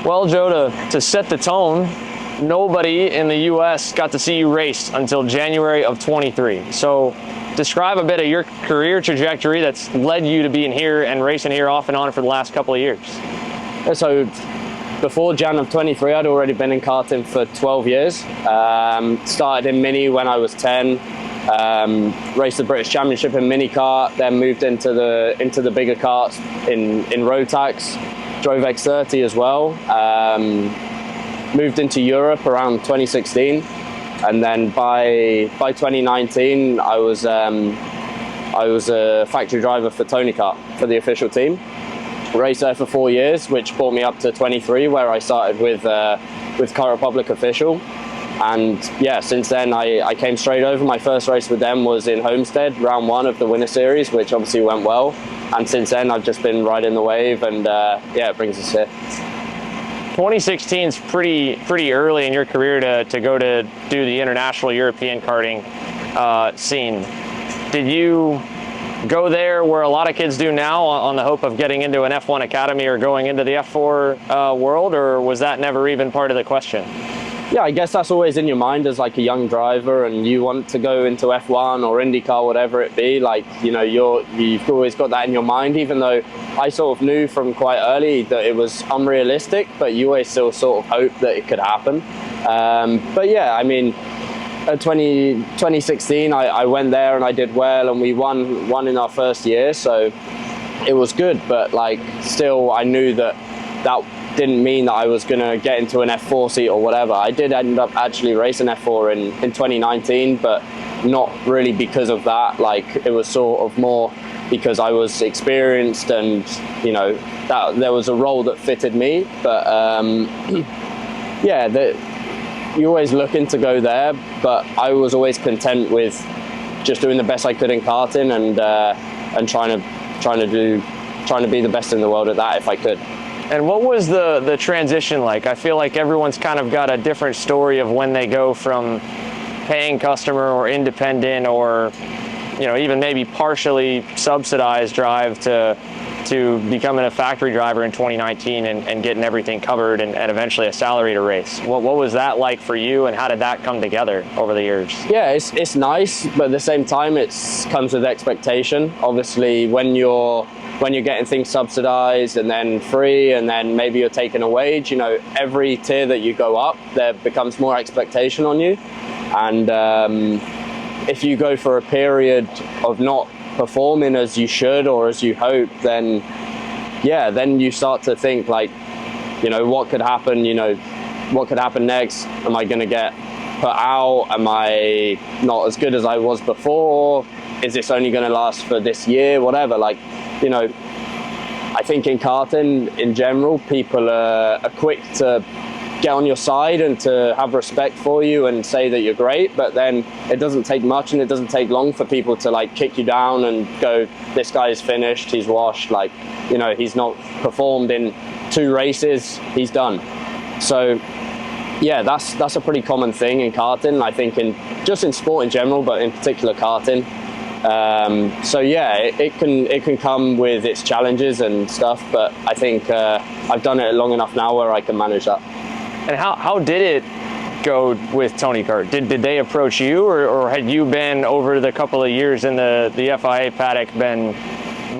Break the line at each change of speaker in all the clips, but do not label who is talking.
Well, Joe, to set the tone, nobody in the U.S. got to see you race until January of 23. So describe a bit of your career trajectory that's led you to being here and racing here off and on for the last couple of years.
So before Jan of 23, I'd already been in karting for 12 years. Started in Mini when I was 10. Raced the British Championship in Mini Kart, then moved into the bigger karts in Rotax. Drove X30 as well. Moved into Europe around 2016, and then by 2019, I was a factory driver for Tony Kart for the official team. Raced there for 4 years, which brought me up to 23, where I started with Kart Republic official. And yeah, since then I came straight over. My first race with them was in Homestead, round 1 of the Winter Series, which obviously went well. And since then I've just been riding the wave, and yeah, it brings us here.
2016 is pretty early in your career to go to do the international European karting scene. Did you go there where a lot of kids do now on the hope of getting into an F1 academy or going into the F4 world, or was that never even part of the question?
Yeah, I guess that's always in your mind as like a young driver, and you want to go into F1 or IndyCar, whatever it be. Like, you know, you've always got that in your mind, even though I sort of knew from quite early that it was unrealistic, but you always still sort of hope that it could happen. But yeah, I mean, 2016, I went there and I did well, and we won in our first year, so it was good. But like, still, I knew that didn't mean that I was going to get into an F4 seat or whatever. I did end up actually racing F4 in 2019, but not really because of that. Like, it was sort of more because I was experienced, and you know, that there was a role that fitted me. But yeah, you're always looking to go there, but I was always content with just doing the best I could in karting, and trying to be the best in the world at that if I could.
And what was the transition like? I feel like everyone's kind of got a different story of when they go from paying customer or independent, or you know, even maybe partially subsidized drive to becoming a factory driver in 2019 and getting everything covered and eventually a salary to race. What was that like for you, and how did that come together over the years?
Yeah, it's nice, but at the same time it comes with expectation. Obviously, when you're getting things subsidized and then free, and then maybe you're taking a wage, you know, every tier that you go up, there becomes more expectation on you. And if you go for a period of not performing as you should or as you hope, then yeah, then you start to think like, you know, what could happen? You know, what could happen next? Am I going to get put out? Am I not as good as I was before? Is this only going to last for this year? Whatever. Like, you know, I think in karting in general, people are quick to get on your side and to have respect for you and say that you're great, but then it doesn't take much and it doesn't take long for people to like kick you down and go, this guy is finished, he's washed, like, you know, he's not performed in 2 races, he's done. So yeah, that's a pretty common thing in karting, I think, just in sport in general, but in particular karting. So yeah, it can come with its challenges and stuff, but I think I've done it long enough now where I can manage that.
And how did it go with Tony Kart? Did they approach you, or had you been, over the couple of years in the FIA paddock, been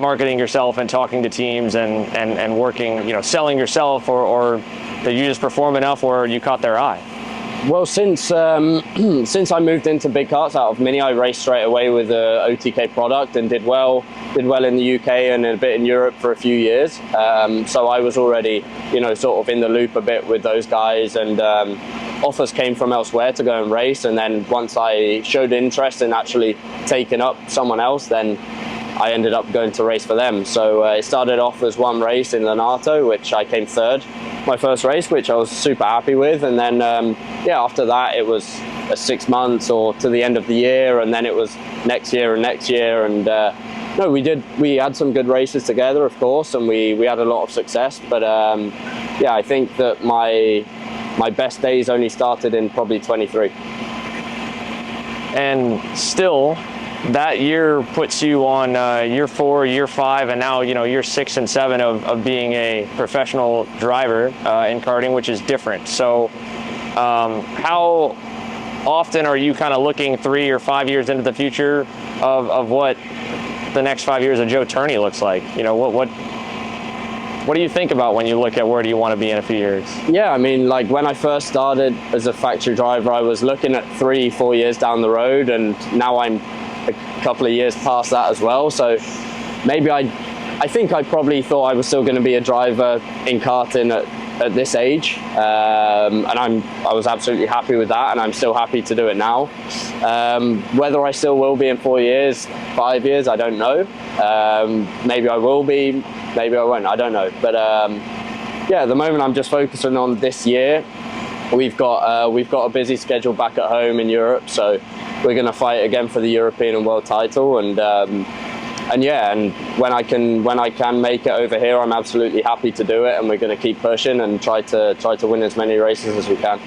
marketing yourself and talking to teams and working, you know, selling yourself, or did you just perform enough where you caught their eye?
Well, since I moved into big karts out of Mini, I raced straight away with a OTK product and did well in the UK and a bit in Europe for a few years. So I was already, you know, sort of in the loop a bit with those guys, and offers came from elsewhere to go and race. And then once I showed interest in actually taking up someone else, then I ended up going to race for them. So it started off as one race in Lenato, which I came 3rd, my first race, which I was super happy with. And then, yeah, after that, it was 6 months or to the end of the year. And then it was next year and next year. And no, we had some good races together, of course, and we had a lot of success. But yeah, I think that my best days only started in probably 23.
And still, that year puts you on year 4, year 5, and now year 6 and 7 of being a professional driver in karting, which is different. So how often are you kind of looking 3 or 5 years into the future of what the next 5 years of Joe Turney looks like? What do you think about when you look at where do you want to be in a few years?
Yeah, I mean, like when I first started as a factory driver, I was looking at 3-4 years down the road, and now I'm a couple of years past that as well. So maybe I think I probably thought I was still going to be a driver in karting at this age, and I was absolutely happy with that, and I'm still happy to do it now. Whether I still will be in 4 years, 5 years, I don't know. Maybe I will be, maybe I won't, I don't know. But yeah, at the moment I'm just focusing on this year. We've got a busy schedule back at home in Europe, so we're going to fight again for the European and world title, and yeah, and when I can make it over here, I'm absolutely happy to do it, and we're going to keep pushing and try to win as many races as we can.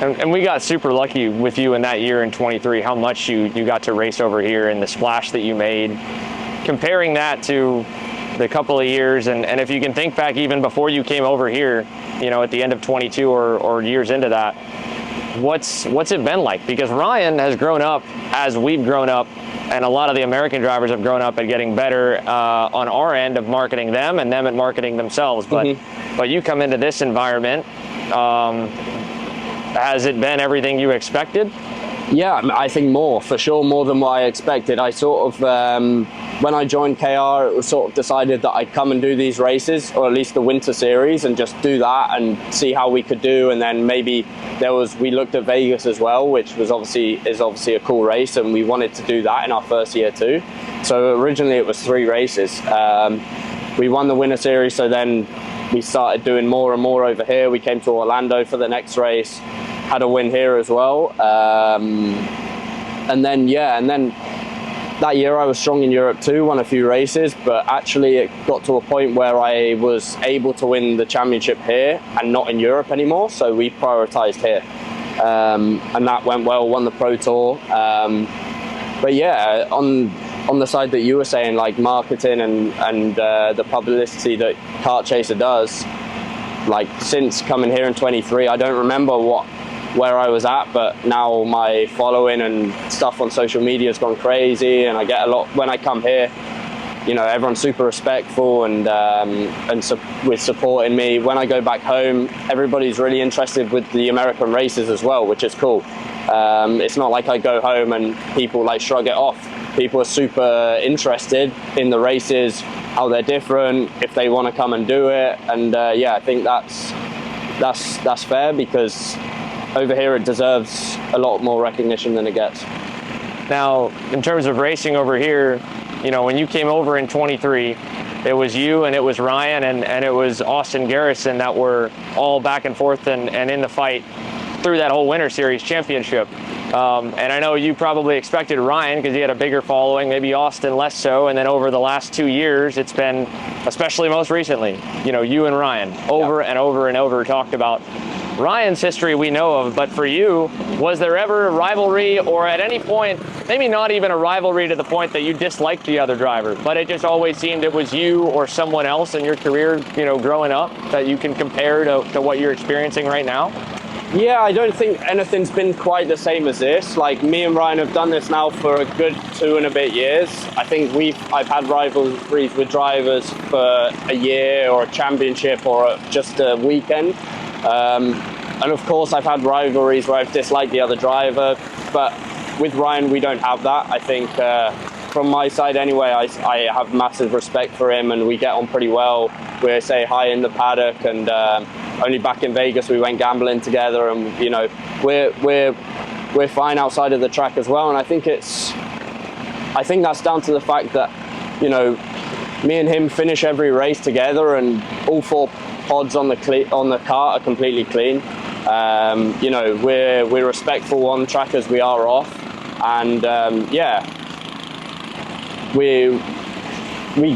And we got super lucky with you in that year in 23, how much you got to race over here and the splash that you made. Comparing that to the couple of years, and if you can think back even before you came over here, at the end of 22 or years into that, what's it been like? Because Ryan has grown up as we've grown up, and a lot of the American drivers have grown up at getting better on our end of marketing them and them at marketing themselves. But you come into this environment, has it been everything you expected?
Yeah, I think for sure more than what I expected. I sort of, when I joined KR, it was sort of decided that I'd come and do these races, or at least the winter series, and just do that and see how we could do. And then maybe we looked at Vegas as well, which is obviously a cool race, and we wanted to do that in our first year too. So originally it was 3 races. We won the winter series, so then we started doing more and more over here. We came to Orlando for the next race, had a win here as well. And then that year I was strong in Europe too, won a few races, but actually it got to a point where I was able to win the championship here and not in Europe anymore, so we prioritized here. And that went well, won the Pro Tour. But yeah, on the side that you were saying, like marketing and the publicity that Kart Chaser does, like since coming here in 23, I don't remember where I was at, but now my following and stuff on social media has gone crazy, and I get a lot when I come here. Everyone's super respectful and with supporting me. When I go back home, everybody's really interested with the American races as well, which is cool. It's not like I go home and people like shrug it off. People are super interested in the races, how they're different, if they want to come and do it, and yeah, I think that's fair, because over here it deserves a lot more recognition than it gets.
Now, in terms of racing over here, when you came over in 23, it was you and it was Ryan and it was Austin Garrison that were all back and forth and in the fight through that whole Winter Series championship. And I know you probably expected Ryan because he had a bigger following, maybe Austin less so, and then over the last 2 years, it's been, especially most recently, you and Ryan over and over and over talked about. Ryan's history we know of, but for you, was there ever a rivalry, or at any point, maybe not even a rivalry to the point that you disliked the other driver, but it just always seemed it was you or someone else in your career, growing up, that you can compare to what you're experiencing right now?
Yeah, I don't think anything's been quite the same as this. Like, me and Ryan have done this now for a good 2 and a bit years. I think I've had rivalries with drivers for a year or a championship or just a weekend. And of course I've had rivalries where I've disliked the other driver, but with Ryan we don't have that. I think from my side anyway, I have massive respect for him, and we get on pretty well. We say hi in the paddock, and only back in Vegas we went gambling together, and we're fine outside of the track as well. And I think that's down to the fact that me and him finish every race together, and all 4 pods on the kart are completely clean. We're respectful on track as we are off, and yeah, we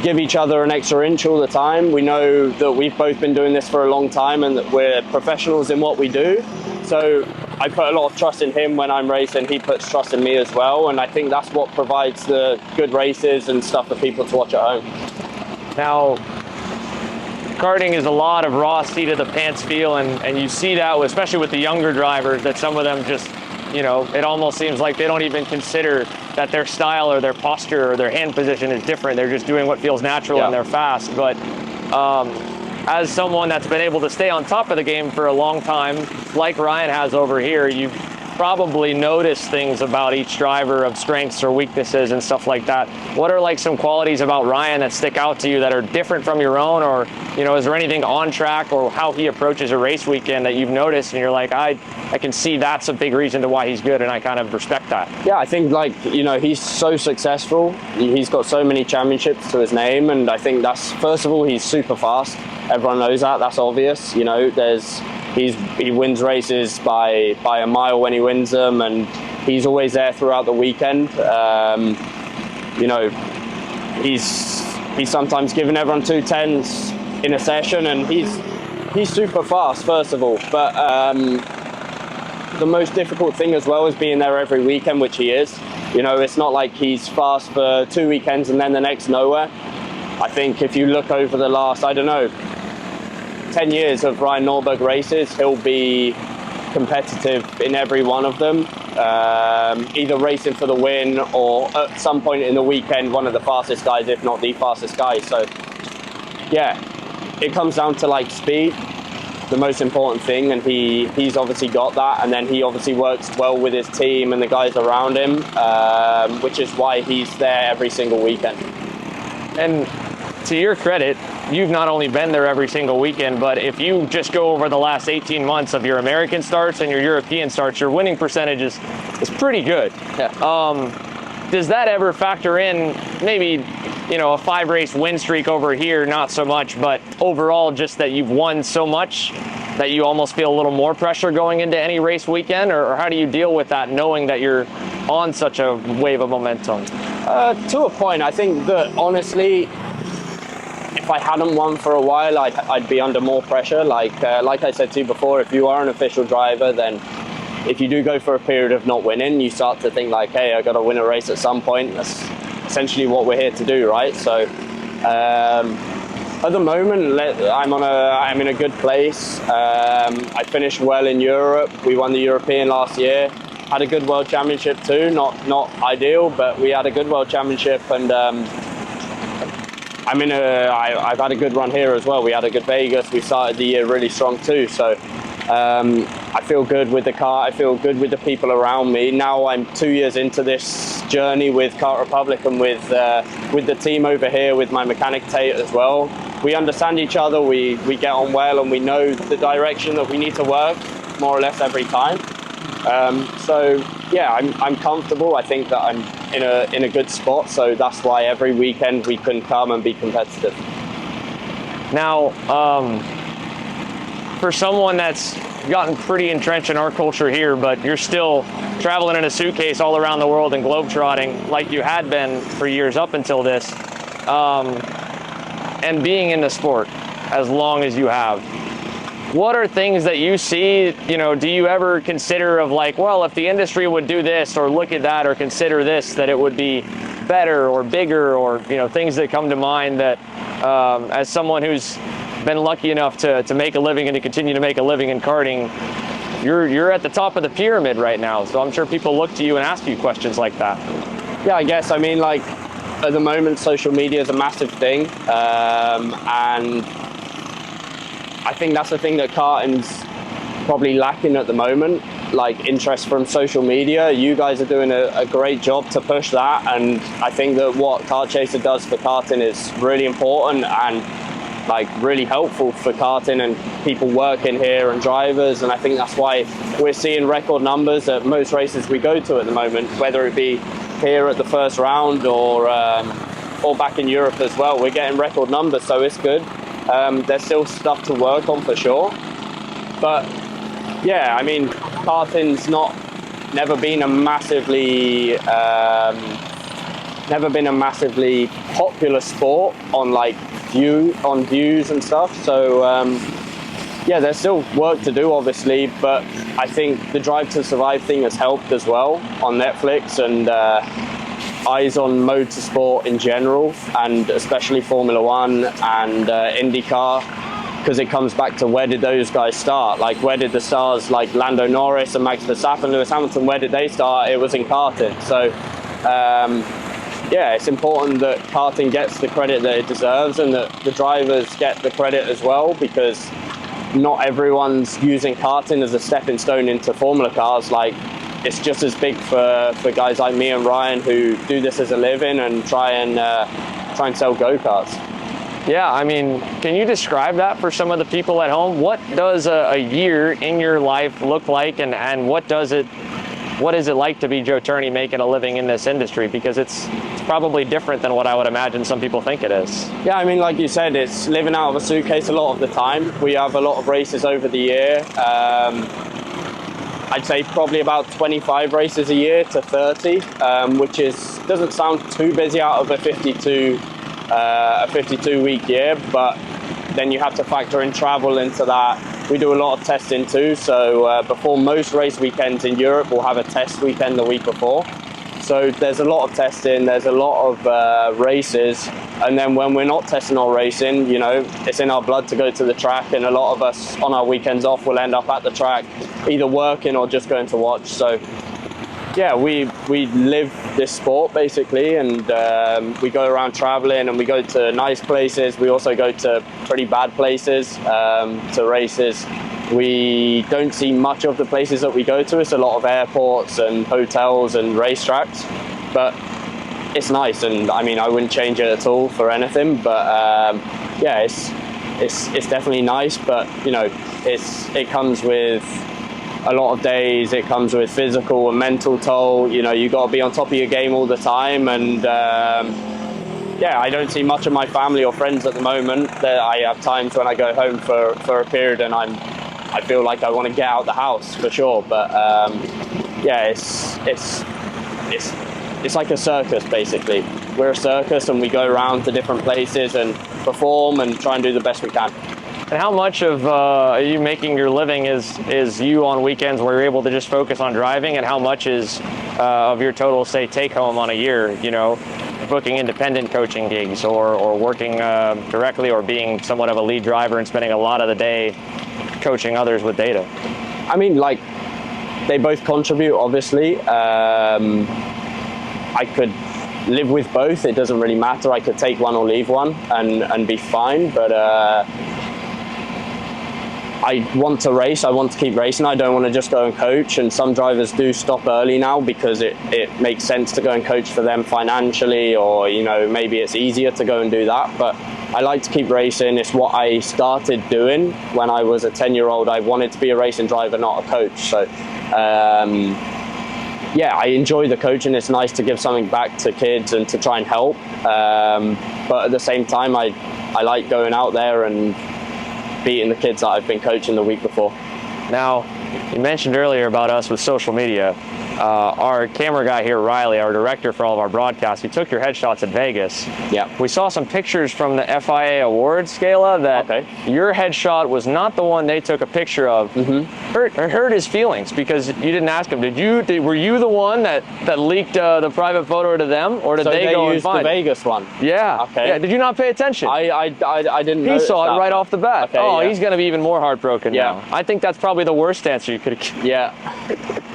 give each other an extra inch all the time. We know that we've both been doing this for a long time and that we're professionals in what we do. So I put a lot of trust in him when I'm racing. He puts trust in me as well, and I think that's what provides the good races and stuff for people to watch at home.
Now, karting is a lot of raw seat of the pants feel, and you see that, especially with the younger drivers, that some of them just, you know, it almost seems like they don't even consider that their style or their posture or their hand position is different. They're just doing what feels natural and they're fast. But as someone that's been able to stay on top of the game for a long time, like Ryan has over here, you've probably noticed things about each driver of strengths or weaknesses and stuff like that. What are like some qualities about Ryan that stick out to you that are different from your own? Or, you know, is there anything on track or how he approaches a race weekend that you've noticed and you're like, I can see that's a big reason to why he's good, and I kind of respect that?
Yeah, I think, like, you know, he's so successful. He's got so many championships to his name, and I think that's, first of all, he's super fast. Everyone knows that. That's obvious. You know, he wins races by a mile when he wins them, and he's always there throughout the weekend. You know, he's sometimes giving everyone 2:10s in a session, and he's super fast, first of all. But the most difficult thing as well is being there every weekend, which he is. You know, it's not like he's fast for 2 weekends and then the next nowhere. I think if you look over the last, I don't know, 10 years of Ryan Norberg races, he'll be competitive in every one of them, either racing for the win or at some point in the weekend one of the fastest guys, if not the fastest guy. So yeah, it comes down to like speed, the most important thing, and he's obviously got that, and then he obviously works well with his team and the guys around him, which is why he's there every single weekend.
And to your credit, you've not only been there every single weekend, but if you just go over the last 18 months of your American starts and your European starts, your winning percentage is pretty good.
Yeah.
Does that ever factor in maybe, you know, a 5-race win streak over here? Not so much, but overall just that you've won so much that you almost feel a little more pressure going into any race weekend? Or how do you deal with that, knowing that you're on such a wave of momentum?
To a point. I think that honestly, if I hadn't won for a while, I'd be under more pressure. Like I said to you before, if you are an official driver, then if you do go for a period of not winning, you start to think like, hey, I got to win a race at some point. That's essentially what we're here to do, right? So at the moment, I'm in a good place. I finished well in Europe. We won the European last year. Had a good World Championship too. Not ideal, but we had a good World Championship, and I've had a good run here as well. We had a good Vegas. We started the year really strong too. So I feel good with the car. I feel good with the people around me. Now I'm 2 years into this journey with Kart Republic and with the team over here, with my mechanic Tate as well. We understand each other. We get on well, and we know the direction that we need to work more or less every time. So yeah, I'm comfortable. I think that I'm in a good spot, so that's why every weekend we can come and be competitive.
Now, for someone that's gotten pretty entrenched in our culture here, but you're still traveling in a suitcase all around the world and globetrotting like you had been for years up until this, and being in the sport as long as you have, what are things that you see, you know, do you ever consider of like, well, if the industry would do this or look at that or consider this, that it would be better or bigger, or, you know, things that come to mind that as someone who's been lucky enough to make a living and to continue to make a living in karting, you're at the top of the pyramid right now. So I'm sure people look to you and ask you questions like that.
Yeah, I guess. I mean, like, at the moment, social media is a massive thing. And I think that's the thing that karting's probably lacking at the moment, like interest from social media. You guys are doing a great job to push that, and I think that what Kart Chaser does for karting is really important and like really helpful for karting and people working here and drivers, and I think that's why we're seeing record numbers at most races we go to at the moment, whether it be here at the first round or back in Europe as well. We're getting record numbers, so it's good. There's still stuff to work on for sure, but yeah, I mean, karting's never been a massively popular sport on like views and stuff. So Yeah, there's still work to do, obviously, but I think the Drive to Survive thing has helped as well on Netflix, and eyes on motorsport in general, and especially Formula One and IndyCar, because it comes back to where did those guys start? Like, where did the stars like Lando Norris and Max Verstappen, Lewis Hamilton, where did they start? It was in karting. So, yeah, it's important that karting gets the credit that it deserves, and that the drivers get the credit as well, because not everyone's using karting as a stepping stone into Formula cars. Like, it's just as big for guys like me and Ryan who do this as a living and try and sell go-karts.
Yeah, I mean, can you describe that for some of the people at home? What does a year in your life look like, and what is it like to be Joe Turney making a living in this industry? Because it's probably different than what I would imagine some people think it is.
Yeah, I mean, like you said, it's living out of a suitcase a lot of the time. We have a lot of races over the year. I'd say probably about 25 races a year to 30, which doesn't sound too busy out of a 52-week year, but then you have to factor in travel into that. We do a lot of testing too, so before most race weekends in Europe, we'll have a test weekend the week before. So there's a lot of testing, there's a lot of races, and then when we're not testing or racing, you know, it's in our blood to go to the track, and a lot of us on our weekends off will end up at the track, either working or just going to watch. So yeah, we live this sport basically, and we go around traveling, and we go to nice places. We also go to pretty bad places to races. We don't see much of the places that we go to. It's a lot of airports and hotels and racetracks, but it's nice, and I mean, I wouldn't change it at all for anything. But yeah, it's definitely nice, but you know, it comes with a lot of days. It comes with physical and mental toll. You know, you got to be on top of your game all the time, and yeah, I don't see much of my family or friends at the moment. I have times when I go home for a period, and I feel like I want to get out the house for sure. But yeah, it's like a circus basically. We're a circus, and we go around to different places and perform and try and do the best we can.
And how much of you making your living is you on weekends where you're able to just focus on driving, and how much is of your total, say, take home on a year, you know, booking independent coaching gigs, or working directly, or being somewhat of a lead driver and spending a lot of the day coaching others with data?
I mean, like, they both contribute, obviously. I could live with both. It doesn't really matter. I could take one or leave one and be fine. But I want to race. I want to keep racing. I don't want to just go and coach. And some drivers do stop early now because it makes sense to go and coach for them financially, or, you know, maybe it's easier to go and do that. But I like to keep racing. It's what I started doing when I was a 10-year-old. I wanted to be a racing driver, not a coach. So yeah, I enjoy the coaching. It's nice to give something back to kids and to try and help. But at the same time, I like going out there and beating the kids that I've been coaching the week before.
Now, you mentioned earlier about us with social media. Our camera guy here, Riley, our director for all of our broadcasts, he took your headshots at Vegas.
Yeah.
We saw some pictures from the FIA awards gala that your headshot was not the one they took a picture of. Mm-hmm. Hurt his feelings because you didn't ask him. Were you the one that leaked the private photo to them, or did they go and find
the Vegas one?
Yeah.
Okay.
Yeah. Did you not pay attention?
I didn't.
He saw it right off the bat.
Okay,
oh,
yeah.
He's going to be even more heartbroken
Yeah.
now. I think that's probably the worst answer you could have.
Yeah.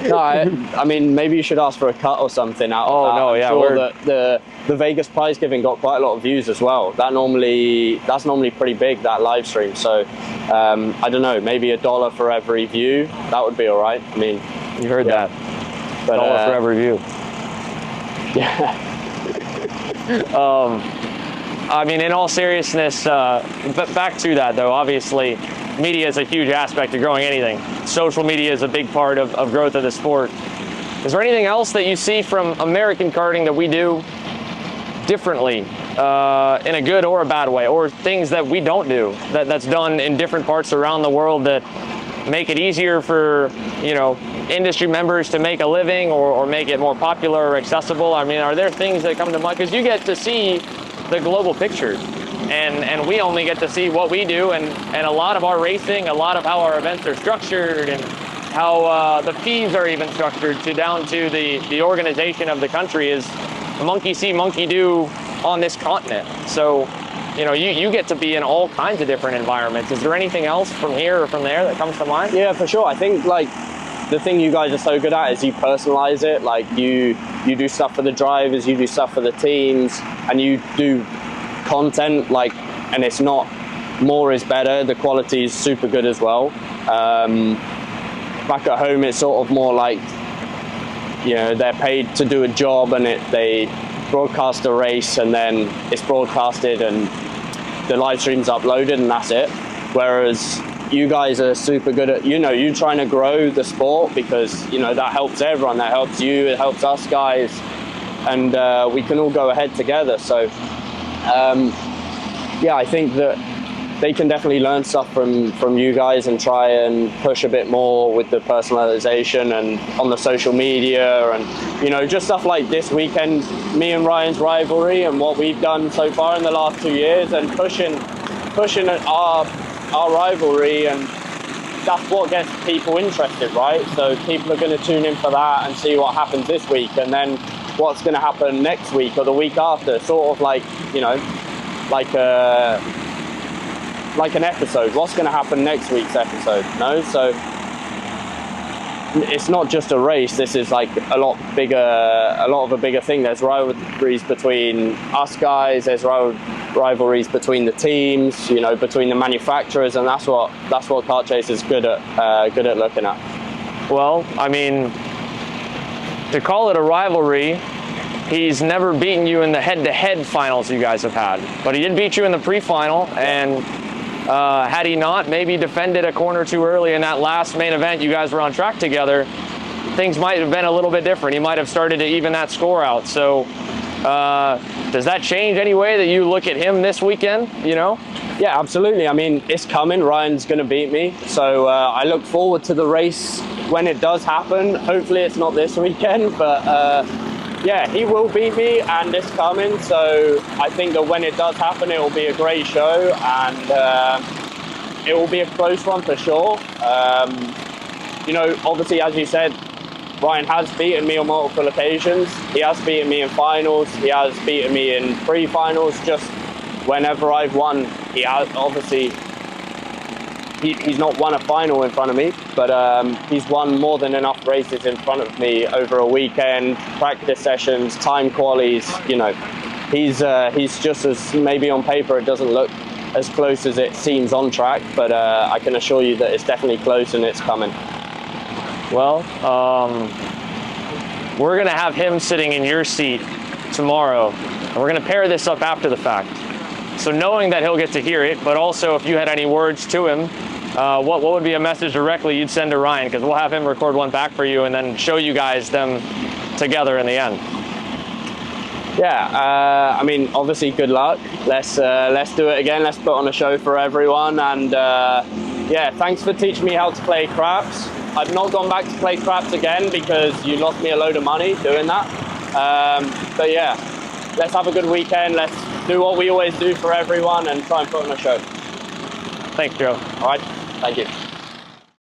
No, I mean, maybe you should ask for a cut or something out of that.
No, yeah.
I'm sure that the Vegas prize giving got quite a lot of views as well. That's normally pretty big, that live stream. So I don't know, maybe $1 for every view. That would be all right. I mean,
You heard that.
But,
$1 for every view.
Yeah.
I mean, in all seriousness, but back to that though, obviously, media is a huge aspect of growing anything. Social media is a big part of growth of the sport. Is there anything else that you see from American karting that we do differently, in a good or a bad way, or things that we don't do that's done in different parts around the world that make it easier for, you know, industry members to make a living, or make it more popular or accessible? I mean, are there things that come to mind? Because you get to see the global picture. and we only get to see what we do, and a lot of our racing, a lot of how our events are structured, and how the fees are even structured, to down to the organization of the country, is monkey see, monkey do on this continent. So, you know, you get to be in all kinds of different environments. Is there anything else from here or from there that comes to mind?
Yeah, for sure. I think like the thing you guys are so good at is you personalize it. Like you do stuff for the drivers, you do stuff for the teams, and you do content, like, and it's not more is better. The quality is super good as well. Back at home, it's sort of more like, you know, they're paid to do a job, and they broadcast a race, and then it's broadcasted and the live stream's uploaded, and that's it. Whereas you guys are super good at, you know, you trying to grow the sport, because, you know, that helps everyone. That helps you, it helps us guys, and we can all go ahead together. So yeah, I think that they can definitely learn stuff from you guys, and try and push a bit more with the personalization and on the social media, and, you know, just stuff like this weekend, me and Ryan's rivalry and what we've done so far in the last 2 years, and pushing our rivalry, and that's what gets people interested, right? So people are going to tune in for that and see what happens this week, and then what's going to happen next week or the week after, sort of like, you know, like an episode. What's going to happen next week's episode? No, so it's not just a race. This is like a lot of a bigger thing. There's rivalries between us guys. There's rivalries between the teams. You know, between the manufacturers, and that's what Kart Chase is good at looking at.
Well, I mean, to call it a rivalry, he's never beaten you in the head-to-head finals you guys have had, but he did beat you in the pre-final, and had he not maybe defended a corner too early in that last main event, you guys were on track together, things might have been a little bit different. He might have started to even that score out. So does that change any way that you look at him this weekend, you know?
Yeah, absolutely. I mean, it's coming. Ryan's going to beat me. So I look forward to the race when it does happen. Hopefully it's not this weekend, but yeah, he will beat me, and it's coming. So I think that when it does happen, it will be a great show, and it will be a close one for sure. You know, obviously, as you said, Ryan has beaten me on multiple occasions. He has beaten me in finals. He has beaten me in pre-finals. Just whenever I've won, he has obviously. He's not won a final in front of me, but he's won more than enough races in front of me over a weekend, practice sessions, time qualies. You know, he's just as, maybe on paper it doesn't look as close as it seems on track, but I can assure you that it's definitely close, and it's coming.
Well, we're going to have him sitting in your seat tomorrow, and we're going to pair this up after the fact. So knowing that he'll get to hear it, but also if you had any words to him, what would be a message directly you'd send to Ryan? Because we'll have him record one back for you and then show you guys them together in the end.
Yeah, I mean, obviously, good luck. Let's do it again. Let's put on a show for everyone. And yeah, thanks for teaching me how to play craps. I've not gone back to play craps again because you lost me a load of money doing that. But yeah, let's have a good weekend. Let's do what we always do for everyone and try and put on a show.
Thanks, Joe.
All right, thank you.